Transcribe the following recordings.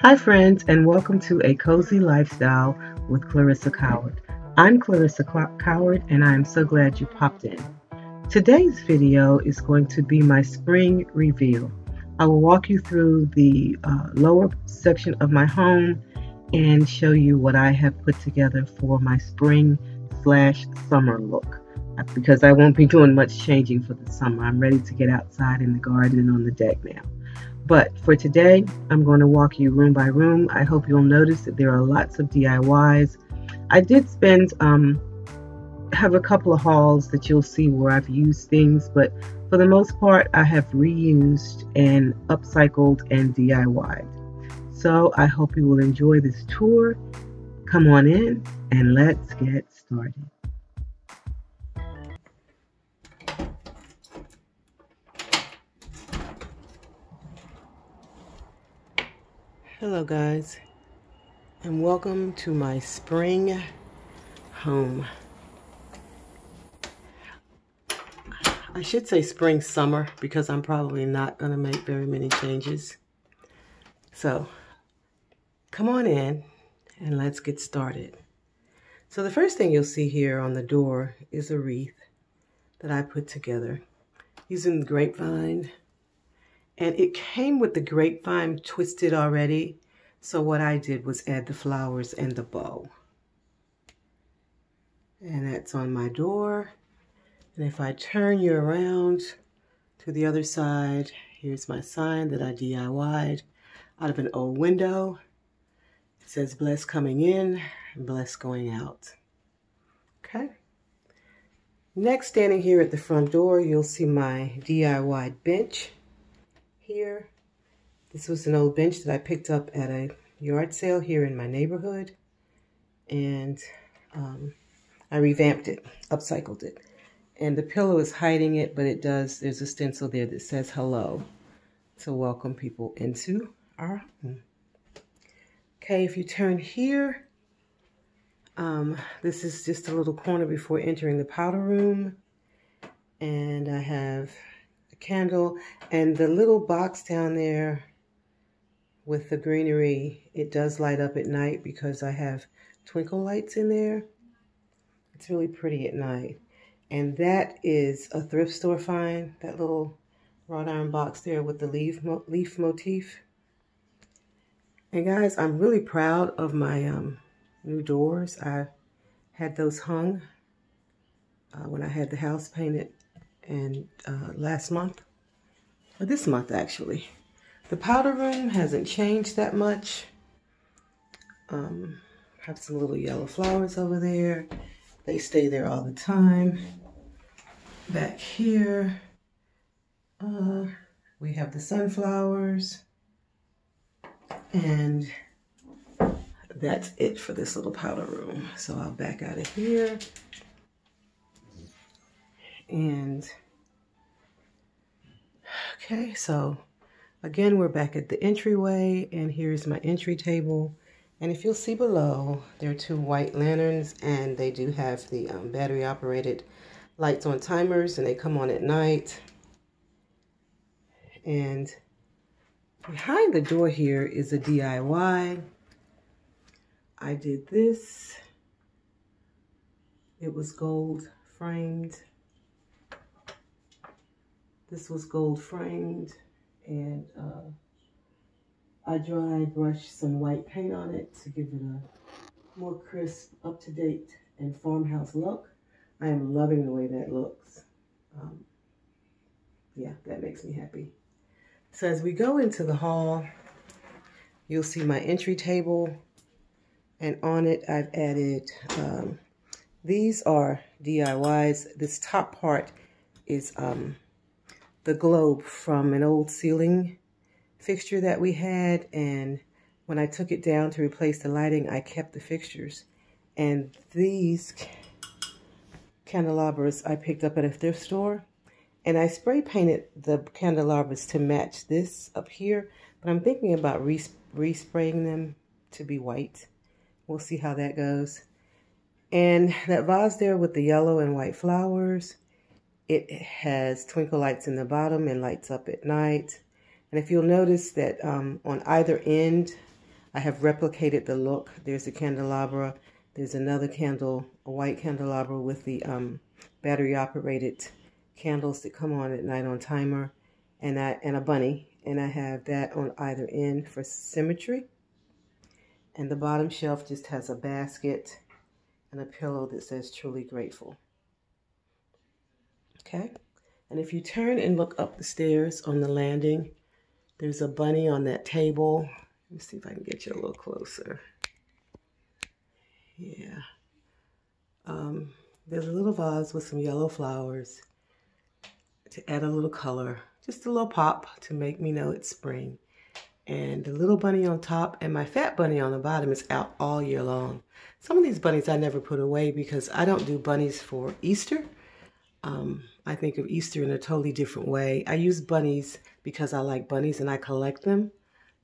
Hi, friends, and welcome to A Cozy Lifestyle with Clarissa Coward. I'm Clarissa Coward, and I am so glad you popped in. Today's video is going to be my spring reveal. I will walk you through the lower section of my home and show you what I have put together for my spring/summer look. Because I won't be doing much changing for the summer. I'm ready to get outside in the garden and on the deck now. But for today, I'm going to walk you room by room. I hope you'll notice that there are lots of DIYs. I did have a couple of hauls that you'll see where I've used things, but for the most part, I have reused and upcycled and DIY'd. So I hope you will enjoy this tour. Come on in and let's get started. Hello guys, and welcome to my spring home. I should say spring summer because I'm probably not going to make very many changes. So come on in and let's get started. So the first thing you'll see here on the door is a wreath that I put together using the grapevine. And it came with the grapevine twisted already. So what I did was add the flowers and the bow. And that's on my door. And if I turn you around to the other side, here's my sign that I DIY'd out of an old window. It says bless coming in and bless going out. Okay. Next, standing here at the front door, you'll see my DIY bench. Here, this was an old bench that I picked up at a yard sale here in my neighborhood, and I revamped it, upcycled it, and the pillow is hiding it, but there's a stencil there that says hello to welcome people into our home. Okay, if you turn here, this is just a little corner before entering the powder room, and I have candle, and the little box down there with the greenery, it does light up at night because I have twinkle lights in there. It's really pretty at night. And that is a thrift store find, that little wrought iron box there with the leaf motif. And guys, I'm really proud of my new doors. I had those hung when I had the house painted and last month, or this month actually. The powder room hasn't changed that much. Have some little yellow flowers over there. They stay there all the time. Back here, we have the sunflowers. And that's it for this little powder room. So I'll back out of here. And okay, so again, we're back at the entryway, and here's my entry table. And if you'll see below, there are two white lanterns, and they do have the battery operated lights on timers, and they come on at night. And behind the door here is a DIY. I did this. It was gold framed. This was gold framed, and I dry brushed some white paint on it to give it a more crisp, up-to-date, and farmhouse look. I am loving the way that looks. Yeah, that makes me happy. So as we go into the hall, you'll see my entry table, and on it I've added, these are DIYs. This top part is the globe from an old ceiling fixture that we had, and when I took it down to replace the lighting, I kept the fixtures. And these candelabras I picked up at a thrift store, and I spray painted the candelabras to match this up here, but I'm thinking about respraying them to be white. We'll see how that goes. And that vase there with the yellow and white flowers, it has twinkle lights in the bottom and lights up at night. And if you'll notice that on either end I have replicated the look. There's a candelabra. There's another candle, a white candelabra with the battery-operated candles that come on at night on timer, and a bunny. And I have that on either end for symmetry. And the bottom shelf just has a basket and a pillow that says Truly Grateful. Okay? And if you turn and look up the stairs on the landing, there's a bunny on that table. Let me see if I can get you a little closer. Yeah. There's a little vase with some yellow flowers to add a little color, just a little pop to make me know it's spring. And the little bunny on top and my fat bunny on the bottom is out all year long. Some of these bunnies I never put away because I don't do bunnies for Easter. I think of Easter in a totally different way. I use bunnies because I like bunnies and I collect them.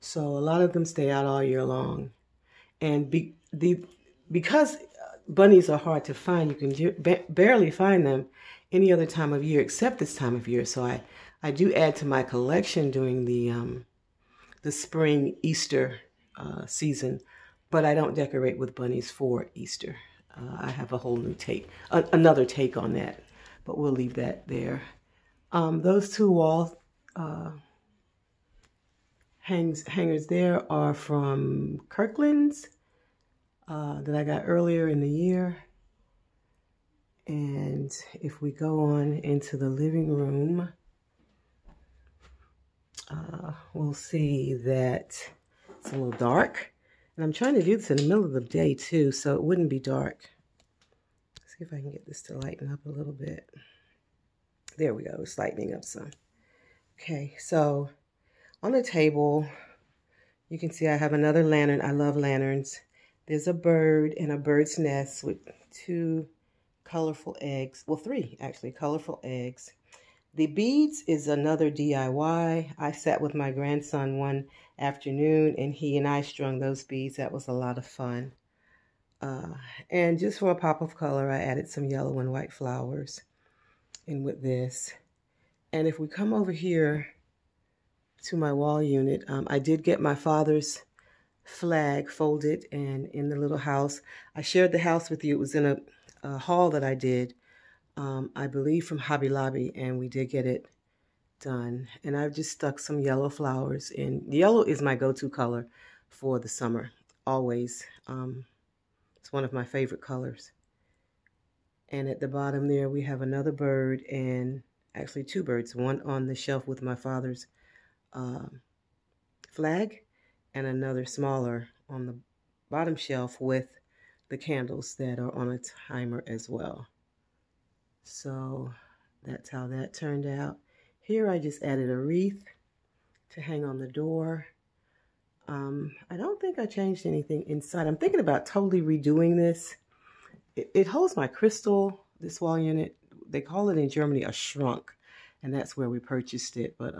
So a lot of them stay out all year long. And because bunnies are hard to find, you can barely find them any other time of year except this time of year. So I do add to my collection during the spring Easter season, but I don't decorate with bunnies for Easter. I have a whole new take, another take on that, but we'll leave that there. Those two wall hangers there are from Kirkland's that I got earlier in the year. And if we go on into the living room, we'll see that it's a little dark. And I'm trying to do this in the middle of the day too, so it wouldn't be dark. Let's see if I can get this to lighten up a little bit. There we go, it's lightening up some. Okay, so on the table, you can see I have another lantern. I love lanterns. There's a bird and a bird's nest with two colorful eggs. Well, three actually, colorful eggs. The beads is another DIY. I sat with my grandson one afternoon and he and I strung those beads. That was a lot of fun. And just for a pop of color, I added some yellow and white flowers in with this. And if we come over here to my wall unit, I did get my father's flag folded and in the little house. I shared the house with you. It was in a haul that I did. I believe from Hobby Lobby, and we did get it done. And I've just stuck some yellow flowers in. Yellow is my go-to color for the summer, always. It's one of my favorite colors. And at the bottom there, we have another bird, and actually two birds, one on the shelf with my father's flag, and another smaller on the bottom shelf with the candles that are on a timer as well. So that's how that turned out. Here I just added a wreath to hang on the door. I don't think I changed anything inside. I'm thinking about totally redoing this. It holds my crystal, this wall unit. They call it in Germany a shrunk, and that's where we purchased it. But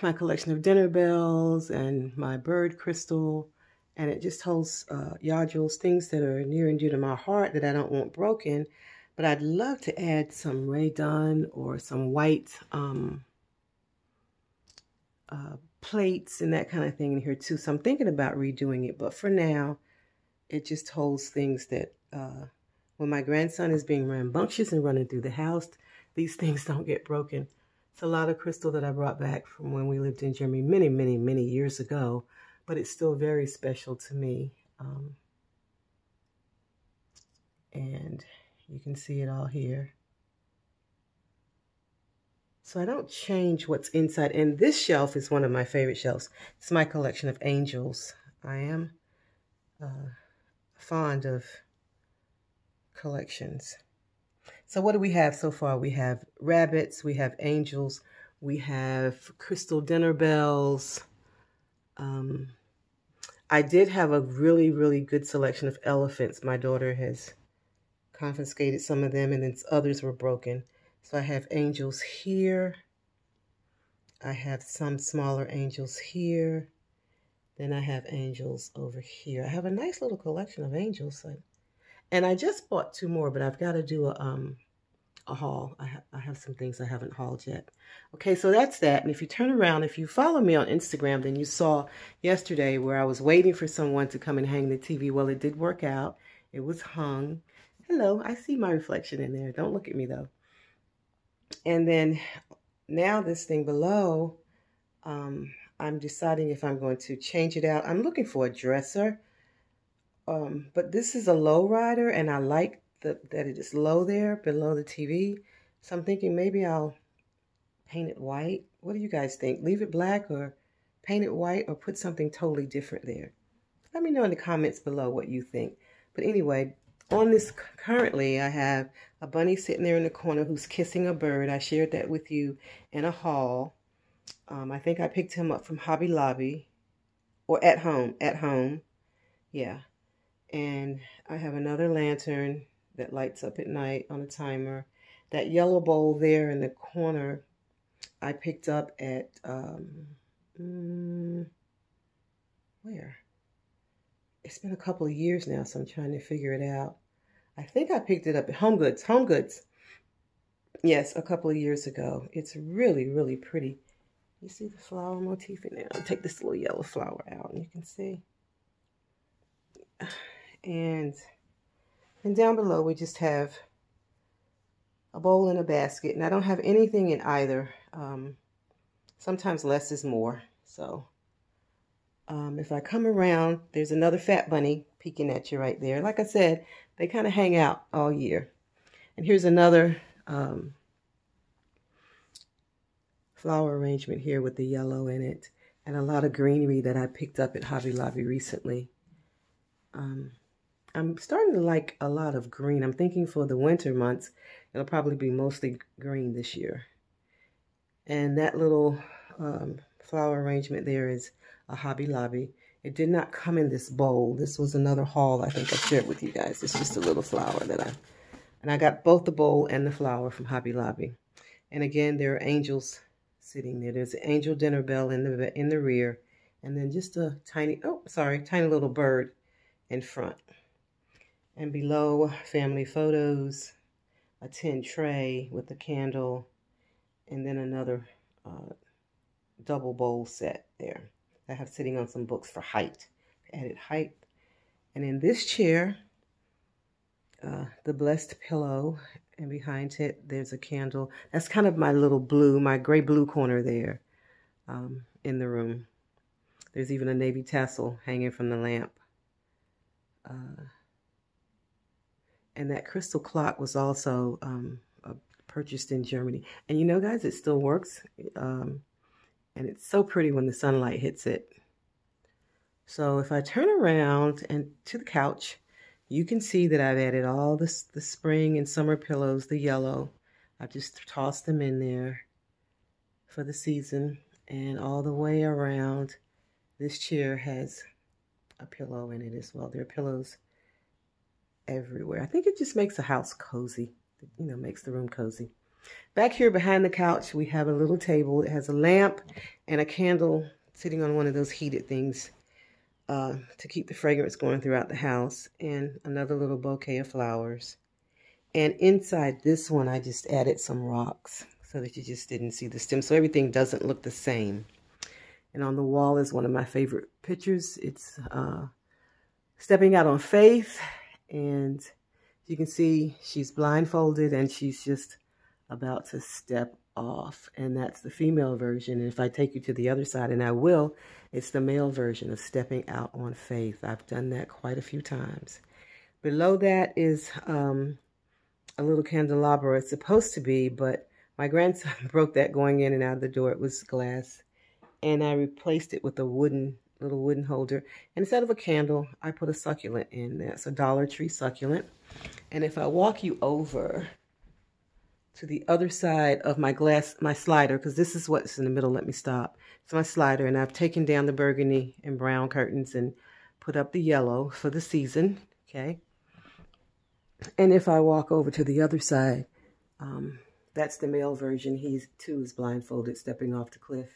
my collection of dinner bells and my bird crystal, and it just holds yodules, things that are near and dear to my heart that I don't want broken. But I'd love to add some Rae Dunn or some white plates and that kind of thing in here too. So I'm thinking about redoing it. But for now, it just holds things that when my grandson is being rambunctious and running through the house, these things don't get broken. It's a lot of crystal that I brought back from when we lived in Germany many, many, many years ago. But it's still very special to me. And you can see it all here. So I don't change what's inside. And this shelf is one of my favorite shelves. It's my collection of angels. I am fond of collections. So what do we have so far? We have rabbits, we have angels, we have crystal dinner bells. I did have a really, really good selection of elephants. My daughter has confiscated some of them, and then others were broken. So I have angels here. I have some smaller angels here. Then I have angels over here. I have a nice little collection of angels. And I just bought two more, but I've got to do a a haul. I have some things I haven't hauled yet. Okay, so that's that. And if you turn around, if you follow me on Instagram, then you saw yesterday where I was waiting for someone to come and hang the TV. Well, it did work out. It was hung. Hello, I see my reflection in there. Don't look at me though. And then now this thing below, I'm deciding if I'm going to change it out. I'm looking for a dresser. But this is a low rider, and I like that it is low there below the TV. So I'm thinking maybe I'll paint it white. What do you guys think? Leave it black or paint it white or put something totally different there? Let me know in the comments below what you think. But anyway, on this currently I have a bunny sitting there in the corner who's kissing a bird. I shared that with you in a haul. I think I picked him up from Hobby Lobby or at home. Yeah. And I have another lantern that lights up at night on a timer. That yellow bowl there in the corner, I picked up at, where? It's been a couple of years now, so I'm trying to figure it out. I think I picked it up at Home Goods. Home Goods. Yes, a couple of years ago. It's really, really pretty. You see the flower motif in there? I'll take this little yellow flower out and you can see. And down below we just have a bowl and a basket, and I don't have anything in either. Sometimes less is more. So if I come around, there's another fat bunny peeking at you right there. Like I said, they kind of hang out all year. And here's another flower arrangement here with the yellow in it, and a lot of greenery that I picked up at Hobby Lobby recently. I'm starting to like a lot of green. I'm thinking for the winter months, it'll probably be mostly green this year. And that little flower arrangement there is a Hobby Lobby. It did not come in this bowl. This was another haul I think I shared with you guys. It's just a little flower that I got both the bowl and the flower from Hobby Lobby. And again, there are angels sitting there. There's an angel dinner bell in the rear, and then just a tiny little bird in front. And below, family photos, a tin tray with a candle, and then another double bowl set there. I have sitting on some books for height, added height. And in this chair, the blessed pillow, and behind it, there's a candle. That's kind of my little blue, my gray blue corner there in the room. There's even a navy tassel hanging from the lamp. And that crystal clock was also purchased in Germany. And you know, guys, it still works. And it's so pretty when the sunlight hits it. So if I turn around and to the couch, you can see that I've added all the spring and summer pillows, the yellow. I've just tossed them in there for the season. And all the way around, this chair has a pillow in it as well. There are pillows everywhere. I think it just makes a house cozy, you know, makes the room cozy. Back here behind the couch, we have a little table. It has a lamp and a candle sitting on one of those heated things to keep the fragrance going throughout the house, and another little bouquet of flowers. And inside this one, I just added some rocks so that you just didn't see the stem, so everything doesn't look the same. And on the wall is one of my favorite pictures. It's stepping out on faith. And you can see she's blindfolded and she's just about to step off. And that's the female version. And if I take you to the other side, and I will, it's the male version of stepping out on faith. I've done that quite a few times. Below that is a little candelabra. It's supposed to be, but my grandson broke that going in and out of the door. It was glass. And I replaced it with a little wooden holder. And instead of a candle, I put a succulent in. That's a Dollar Tree succulent. And if I walk you over to the other side of my slider, because this is what's in the middle, let me stop. It's my slider, and I've taken down the burgundy and brown curtains and put up the yellow for the season, okay? And if I walk over to the other side, that's the male version. He too is blindfolded, stepping off the cliff,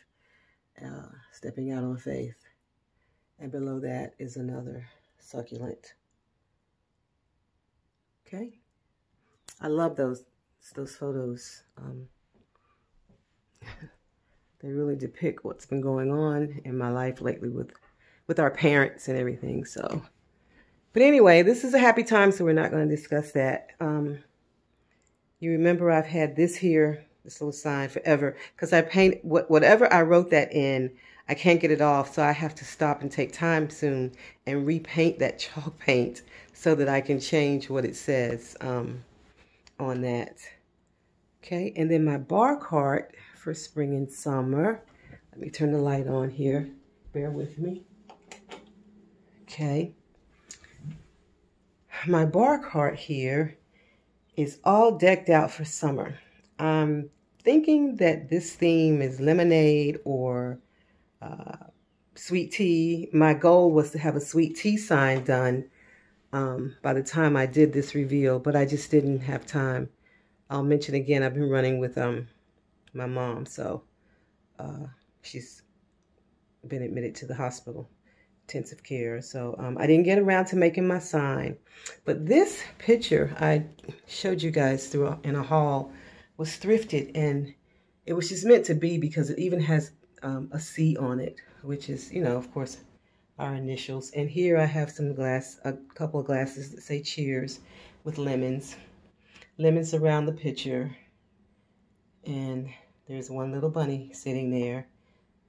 stepping out on faith. And below that is another succulent. Okay? I love those those photos, they really depict what's been going on in my life lately with our parents and everything. So, but anyway, this is a happy time, so we're not going to discuss that. You remember I've had this here, this little sign forever, because I paint whatever I wrote that in, I can't get it off, so I have to stop and take time soon and repaint that chalk paint so that I can change what it says on that. Okay, and then my bar cart for spring and summer. Let me turn the light on here. Bear with me. Okay. My bar cart here is all decked out for summer. I'm thinking that this theme is lemonade or sweet tea. My goal was to have a sweet tea sign done by the time I did this reveal, but I just didn't have time. I'll mention again, I've been running with my mom, so she's been admitted to the hospital, intensive care. So I didn't get around to making my sign. But this picture I showed you guys in a haul was thrifted, and it was just meant to be because it even has a C on it, which is, you know, of course, our initials. And here I have a couple of glasses that say cheers with lemons. Lemons around the picture. And there's one little bunny sitting there.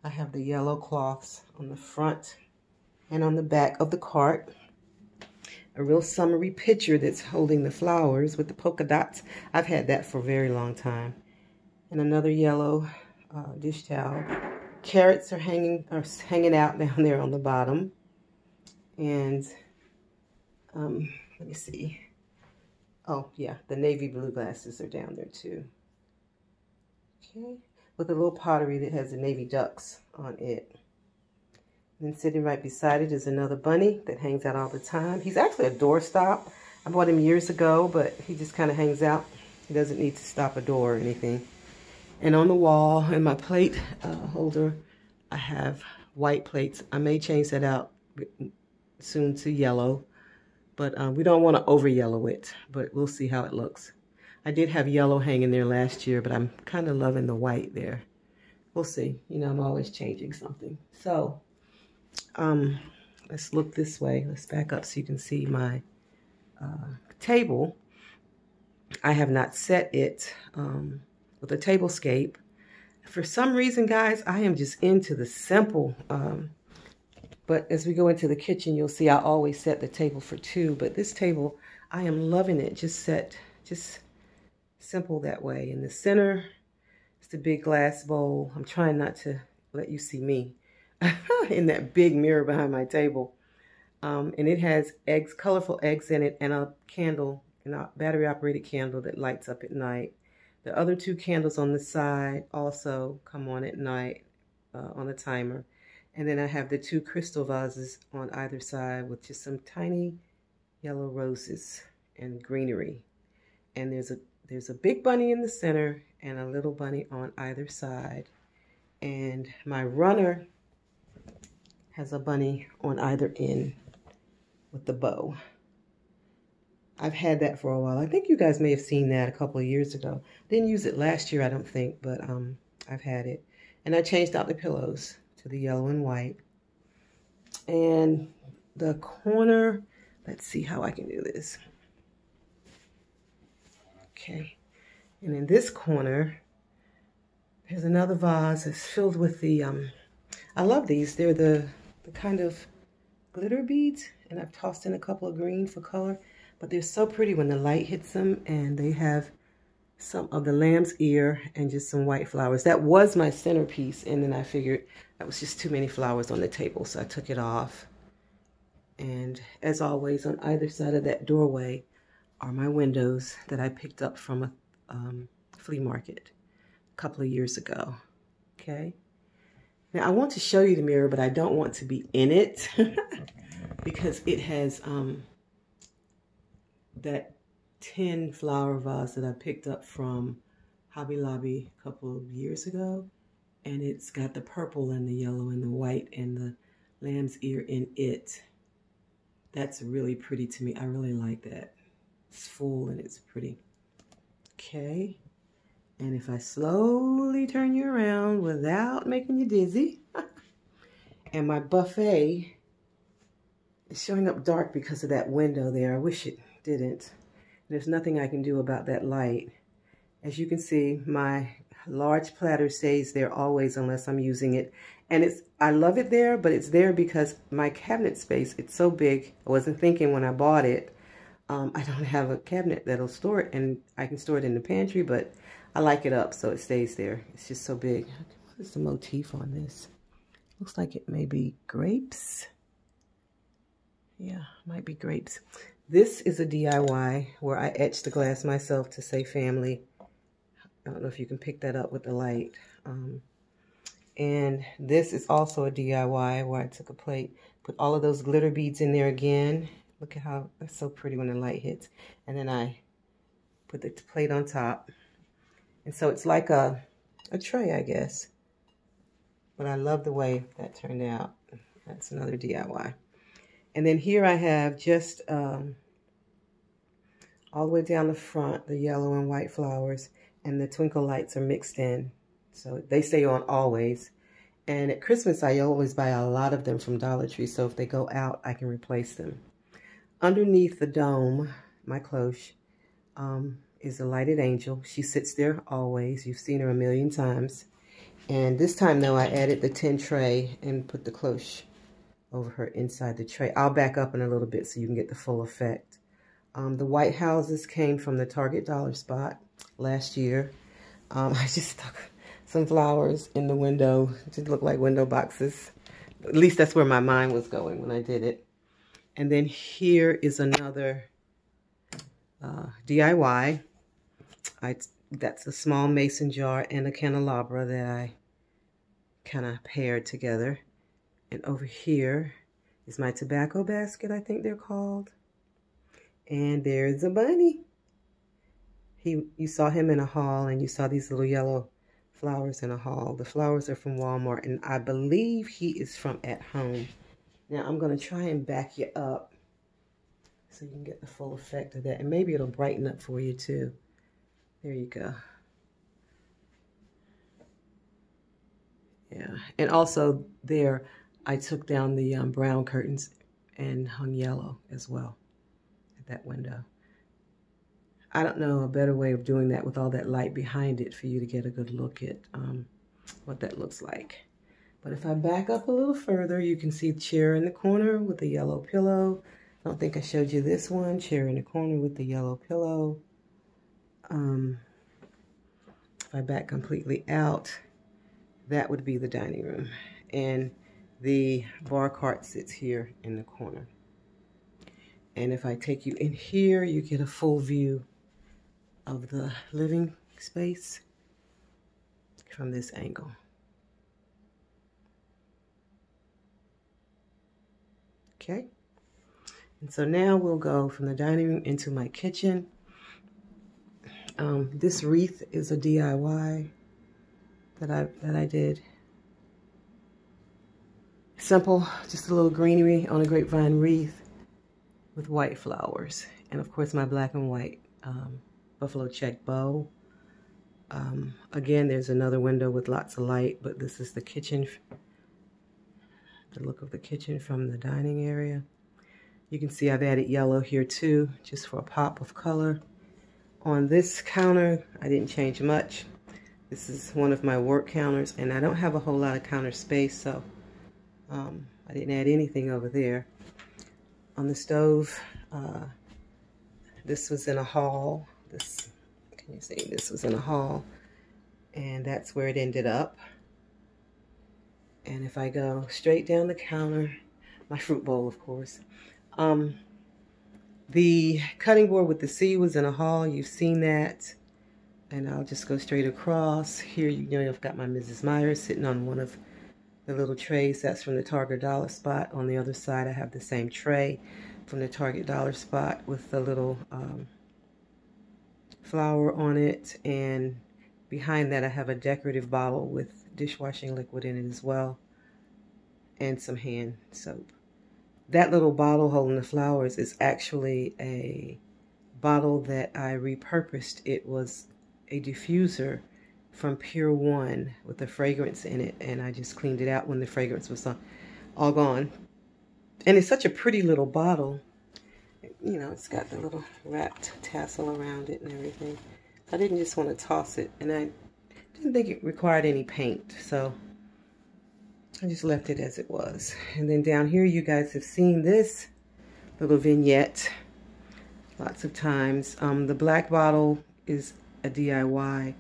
I have the yellow cloths on the front and on the back of the cart. A real summery picture that's holding the flowers with the polka dots. I've had that for a very long time. And another yellow dish towel. Carrots are hanging out down there on the bottom. And let me see. Oh yeah, the navy blue glasses are down there too. Okay, with a little pottery that has the navy ducks on it. And then sitting right beside it is another bunny that hangs out all the time. He's actually a doorstop. I bought him years ago, but he just kind of hangs out. He doesn't need to stop a door or anything. And on the wall, in my plate holder, I have white plates. I may change that out soon to yellow, but we don't want to over yellow it, but we'll see how it looks. I did have yellow hanging there last year, but I'm kind of loving the white there. We'll see. You know, I'm always changing something. So, let's look this way. Let's back up so you can see my table. I have not set it with a tablescape. For some reason, guys, I am just into the simple. But as we go into the kitchen, you'll see I always set the table for two. But this table, I am loving it. Just simple that way. In the center, it's the big glass bowl. I'm trying not to let you see me in that big mirror behind my table. And it has eggs, colorful eggs in it, and a candle, a battery-operated candle that lights up at night. The other two candles on the side also come on at night on a timer. And then I have the two crystal vases on either side with just some tiny yellow roses and greenery. And there's a big bunny in the center and a little bunny on either side. And my runner has a bunny on either end with the bow. I've had that for a while. I think you guys may have seen that a couple of years ago. Didn't use it last year, I don't think, but I've had it. And I changed out the pillows to the yellow and white. And the corner, let's see how I can do this. Okay. And in this corner, there's another vase that's filled with the, I love these. They're the kind of glitter beads. And I've tossed in a couple of green for color. But they're so pretty when the light hits them, and they have some of the lamb's ear and just some white flowers. That was my centerpiece, and then I figured that was just too many flowers on the table, so I took it off. And as always, on either side of that doorway are my windows that I picked up from a flea market a couple of years ago. Okay. Now I want to show you the mirror, but I don't want to be in it because it has that tin flower vase that I picked up from Hobby Lobby a couple of years ago. And it's got the purple and the yellow and the white and the lamb's ear in it. That's really pretty to me. I really like that. It's full and it's pretty. Okay. And if I slowly turn you around without making you dizzy, and my buffet is showing up dark because of that window there. I wish it didn't. There's nothing I can do about that light. As you can see, my large platter stays there always unless I'm using it. And I love it there, but it's there because my cabinet space, it's so big. I wasn't thinking when I bought it. I don't have a cabinet that'll store it, and I can store it in the pantry, but I like it up so it stays there. It's just so big. What is the motif on this? Looks like it may be grapes. Yeah, might be grapes. This is a DIY where I etched the glass myself to say family. I don't know if you can pick that up with the light. And this is also a DIY where I took a plate, put all of those glitter beads in there again. Look at how that's so pretty when the light hits. And then I put the plate on top. And so it's like a tray, I guess. But I love the way that turned out. That's another DIY. And then here I have just all the way down the front, the yellow and white flowers, and the twinkle lights are mixed in. So they stay on always. And at Christmas, I always buy a lot of them from Dollar Tree. So if they go out, I can replace them. Underneath the dome, my cloche, is a lighted angel. She sits there always. You've seen her a million times. And this time, though, I added the tin tray and put the cloche over her inside the tray. I'll back up in a little bit so you can get the full effect. The white houses came from the Target Dollar Spot last year. I just stuck some flowers in the window. It just looked like window boxes. At least that's where my mind was going when I did it. And then here is another DIY. That's a small mason jar and a candelabra that I kind of paired together. And over here is my tobacco basket, I think they're called. And there's a bunny. You saw him in a haul, and you saw these little yellow flowers in a haul. The flowers are from Walmart, and I believe he is from At Home. Now I'm going to try and back you up so you can get the full effect of that. And maybe it'll brighten up for you too. There you go. Yeah, and also there, I took down the brown curtains and hung yellow as well at that window. I don't know a better way of doing that with all that light behind it for you to get a good look at what that looks like. But if I back up a little further, you can see the chair in the corner with the yellow pillow. I don't think I showed you this one, chair in the corner with the yellow pillow. If I back completely out, that would be the dining room. And the bar cart sits here in the corner. And if I take you in here, you get a full view of the living space from this angle. Okay. And so now we'll go from the dining room into my kitchen. This wreath is a DIY that I did. Simple, just a little greenery on a grapevine wreath with white flowers. And of course my black and white buffalo check bow. Again, there's another window with lots of light, but this is the kitchen, the look of the kitchen from the dining area. You can see I've added yellow here too, just for a pop of color. On this counter, I didn't change much. This is one of my work counters, and I don't have a whole lot of counter space, so I didn't add anything over there. On the stove, this was in a haul. Can you see? This was in a haul, and that's where it ended up. And if I go straight down the counter, my fruit bowl, of course. The cutting board with the C was in a haul. You've seen that. And I'll just go straight across. Here, you know, I've got my Mrs. Myers sitting on one of the little trays. That's from the Target Dollar Spot. On the other side, I have the same tray from the Target Dollar Spot with the little flower on it. And behind that, I have a decorative bottle with dishwashing liquid in it as well. And some hand soap. That little bottle holding the flowers is actually a bottle that I repurposed. It was a diffuser from Pure One with a fragrance in it, and I just cleaned it out when the fragrance was all gone. And it's such a pretty little bottle. You know, it's got the little wrapped tassel around it and everything. I didn't just want to toss it, and I didn't think it required any paint, so I just left it as it was. And then down here, you guys have seen this little vignette lots of times. The black bottle is a DIY.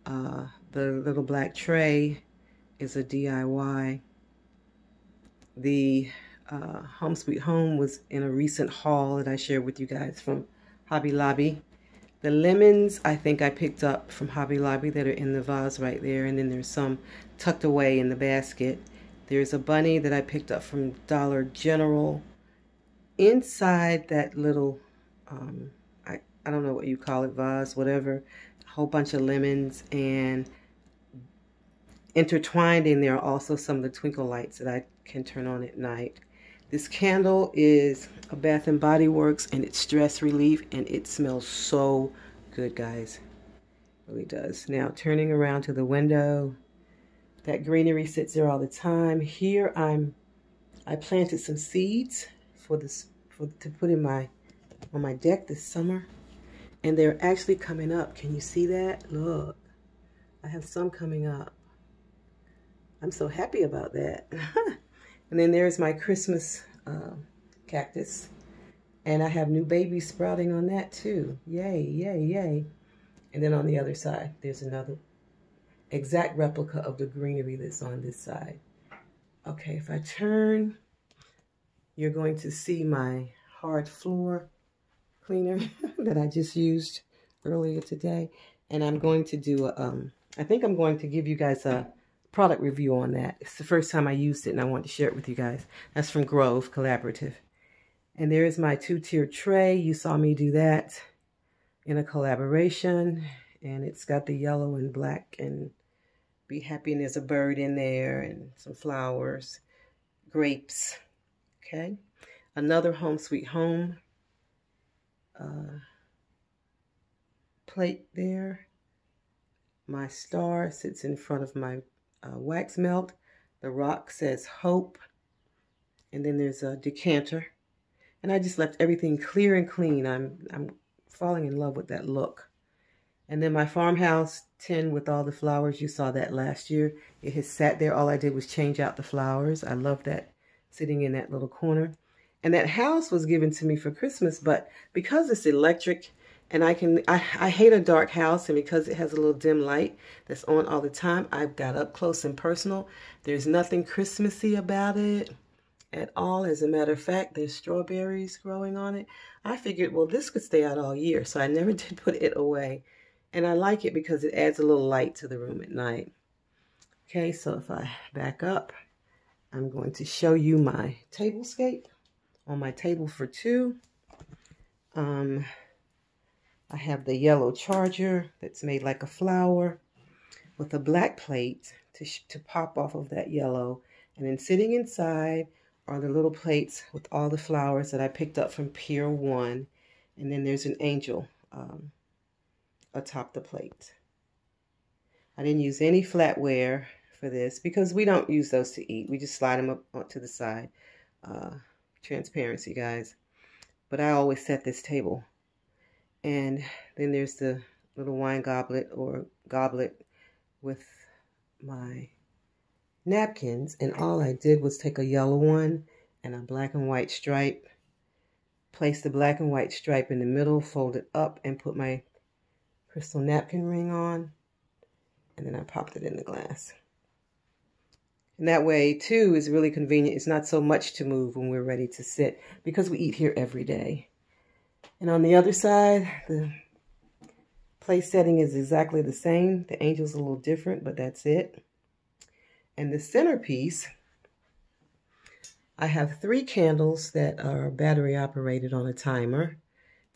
The little black tray is a DIY. The Home Sweet Home was in a recent haul that I shared with you guys from Hobby Lobby. The lemons, I think I picked up from Hobby Lobby that are in the vase right there. And then there's some tucked away in the basket. There's a bunny that I picked up from Dollar General. Inside that little, I don't know what you call it, vase, whatever, a whole bunch of lemons, and intertwined in there are also some of the twinkle lights that I can turn on at night. This candle is a Bath & Body Works, and it's stress relief, and it smells so good, guys. It really does. Now, turning around to the window, that greenery sits there all the time. Here, I planted some seeds to put in on my deck this summer, and they're actually coming up. Can you see that? Look, I have some coming up. I'm so happy about that. And then there's my Christmas cactus, and I have new babies sprouting on that too. Yay, yay, yay. And then on the other side, there's another exact replica of the greenery that's on this side. Okay, if I turn, you're going to see my hard floor cleaner that I just used earlier today. And I'm going to do I think I'm going to give you guys a product review on that. It's the first time I used it, and I want to share it with you guys. That's from Grove Collaborative. And there's my 2-tier tray. You saw me do that in a collaboration, and it's got the yellow and black and Be Happy, and there's a bird in there and some flowers, grapes. Okay, another Home Sweet Home plate there. My star sits in front of my wax melt. The rock says hope. And then there's a decanter. And I just left everything clear and clean. I'm falling in love with that look. And then my farmhouse tin with all the flowers, you saw that last year. It has sat there. All I did was change out the flowers. I love that sitting in that little corner. And that house was given to me for Christmas, but because it's electric, and I hate a dark house, and because it has a little dim light that's on all the time, I've got up close and personal. There's nothing Christmassy about it at all. As a matter of fact, there's strawberries growing on it. I figured, well, this could stay out all year, so I never did put it away. And I like it because it adds a little light to the room at night. Okay, so if I back up, I'm going to show you my tablescape. On my table for two, I have the yellow charger that's made like a flower with a black plate to pop off of that yellow. And then sitting inside are the little plates with all the flowers that I picked up from Pier 1. And then there's an angel atop the plate. I didn't use any flatware for this because we don't use those to eat. We just slide them up onto the side. Transparency, guys. But I always set this table. And then there's the little wine goblet or goblet with my napkins. And all I did was take a yellow one and a black and white stripe, place the black and white stripe in the middle, fold it up, and put my crystal napkin ring on. And then I popped it in the glass. And that way, too, is really convenient. It's not so much to move when we're ready to sit because we eat here every day. And on the other side, the place setting is exactly the same. The angel's a little different, but that's it. And the centerpiece, I have 3 candles that are battery operated on a timer,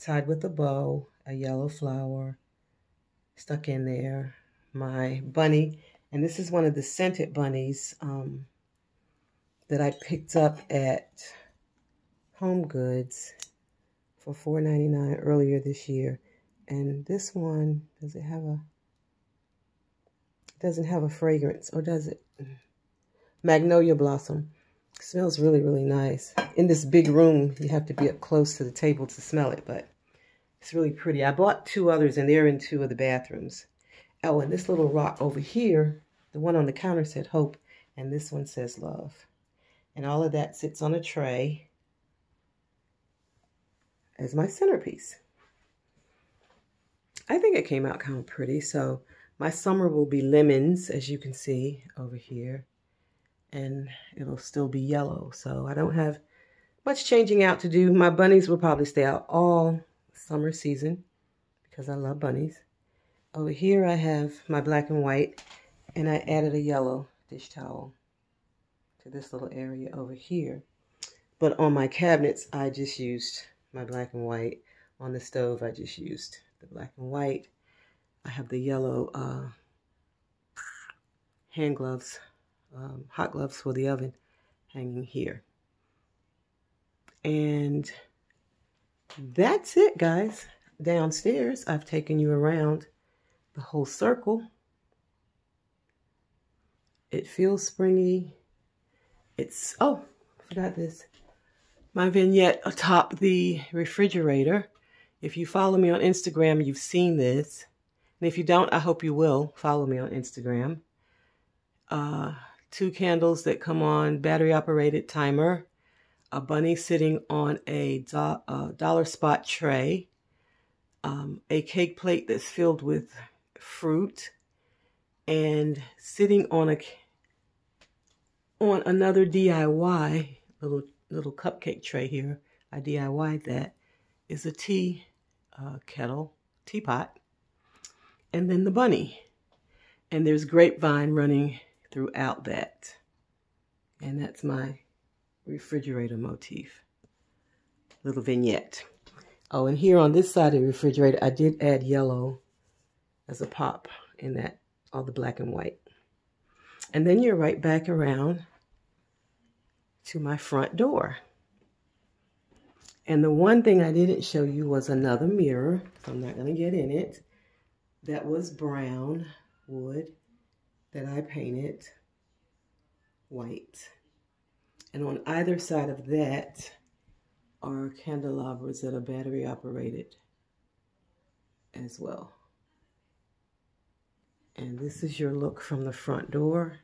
tied with a bow, a yellow flower stuck in there, my bunny. And this is one of the scented bunnies that I picked up at Home Goods for $4.99 earlier this year. And this one, does it have a It doesn't have a fragrance, or does it? Magnolia blossom. It smells really, really nice. In this big room, you have to be up close to the table to smell it, but it's really pretty. I bought 2 others, and they're in 2 of the bathrooms. Oh, and this little rock over here, the one on the counter said hope, and this one says love. And all of that sits on a tray as my centerpiece. I think it came out kind of pretty. So my summer will be lemons, as you can see over here. And it'll still be yellow. So I don't have much changing out to do. My bunnies will probably stay out all summer season because I love bunnies. Over here I have my black and white, and I added a yellow dish towel to this little area over here. But on my cabinets, I just used my black and white. On the stove, I just used the black and white. I have the yellow hand gloves, hot gloves for the oven hanging here. And that's it, guys. Downstairs, I've taken you around the whole circle. It feels springy. It's, oh, I forgot this. My vignette atop the refrigerator. If you follow me on Instagram, you've seen this. And if you don't, I hope you will follow me on Instagram. 2 candles that come on battery-operated timer. A bunny sitting on a dollar spot tray. A cake plate that's filled with fruit. And sitting on another DIY little cupcake tray here, I DIY'd that, is a teapot, and then the bunny. And there's grapevine running throughout that. And that's my refrigerator motif, little vignette. Oh, and here on this side of the refrigerator, I did add yellow as a pop in that, all the black and white. And then you're right back around to my front door. And the one thing I didn't show you was another mirror, so I'm not going to get in it. That was brown wood that I painted white. And on either side of that are candelabras that are battery operated as well. And this is your look from the front door.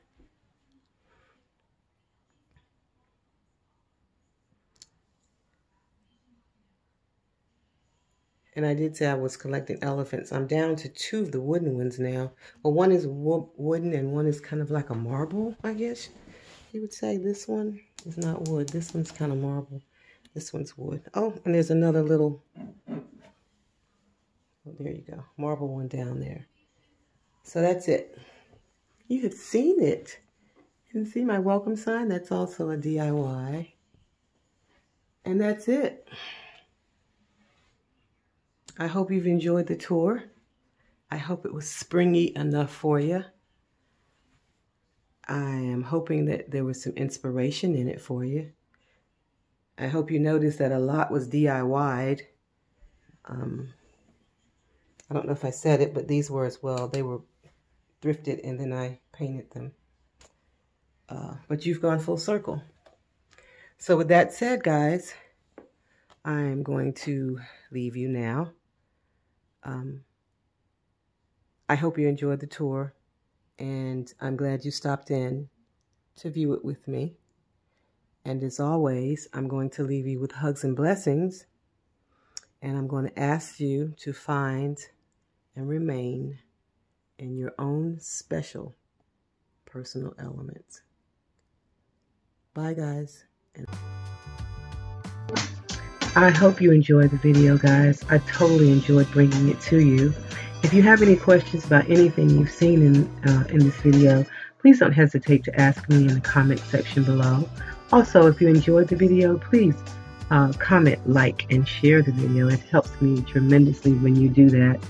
And I did say I was collecting elephants. I'm down to 2 of the wooden ones now. Well, one is wooden and one is kind of like a marble, I guess you would say. This one is not wood. This one's kind of marble. This one's wood. Oh, and there's another little, oh, there you go, marble one down there. So that's it. You have seen it. You can see my welcome sign. That's also a DIY. And that's it. I hope you've enjoyed the tour. I hope it was springy enough for you. I am hoping that there was some inspiration in it for you. I hope you noticed that a lot was DIY'd. I don't know if I said it, but these were as well. They were thrifted and then I painted them. But you've gone full circle. So with that said, guys, I'm going to leave you now. I hope you enjoyed the tour, and I'm glad you stopped in to view it with me. And as always, I'm going to leave you with hugs and blessings, and I'm going to ask you to find and remain in your own special personal elements. Bye, guys. I hope you enjoyed the video, guys. I totally enjoyed bringing it to you. If you have any questions about anything you've seen in this video, please don't hesitate to ask me in the comment section below. Also, if you enjoyed the video, please comment, like, and share the video. It helps me tremendously when you do that.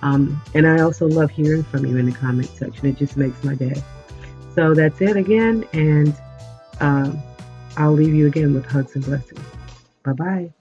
And I also love hearing from you in the comment section. It just makes my day. So that's it again, and I'll leave you again with hugs and blessings. Bye-bye.